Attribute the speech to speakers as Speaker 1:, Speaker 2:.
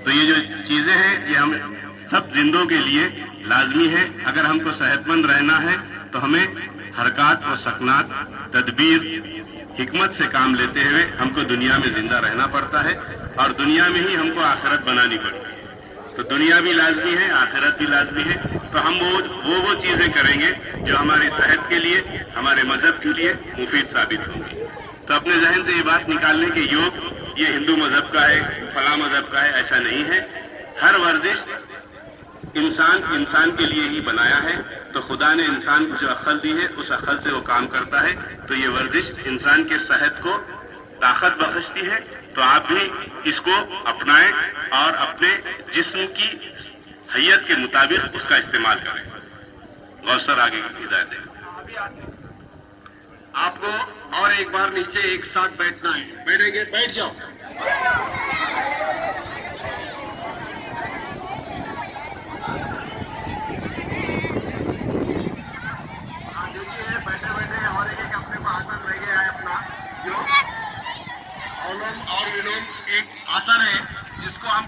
Speaker 1: تو یہ جو چیزیں ہیں یہ ہم سب زندوں کے لیے لازمی ہے. اگر ہم کو صحت مند رہنا ہے تو ہمیں حرکات و سکنات تدبیر حکمت سے کام لیتے ہوئے ہم کو دنیا میں زندہ رہنا پڑتا ہے اور دنیا میں ہی ہم کو آخرت بنانی پڑتی ہے. تو دنیا بھی لازمی ہے, آخرت بھی لازمی ہے. تو ہم وہ چیزیں کریں گے جو ہماری صحت کے لیے, ہمارے مذہب کے لیے مفید ثابت ہوں گی. تو اپنے ذہن سے یہ بات نکال لیں کہ یوگ یہ ہندو مذہب کا ہے, فلاں مذہب کا ہے, ایسا نہیں ہے. ہر ورزش انسان کے لیے ہی بنایا ہے. تو خدا نے انسان کو جو عقل دی ہے اس عقل سے وہ کام کرتا ہے. تو یہ ورزش انسان کے صحت کو طاقت بخشتی ہے. تو آپ بھی اس کو اپنائیں اور اپنے جسم کی حیت کے مطابق اس کا استعمال کریں. غوثر آگے کی ہدایت دیں.
Speaker 2: آپ کو اور ایک بار نیچے ایک ساتھ بیٹھنا ہے. بیٹھیں گے؟ بیٹھ جاؤ. دیکھیے بیٹھے بیٹھے اور ایک اپنے کو آسن رہ گیا ہے اپنا. جو اولوم اور ولوم ایک آسن ہے جس کو ہم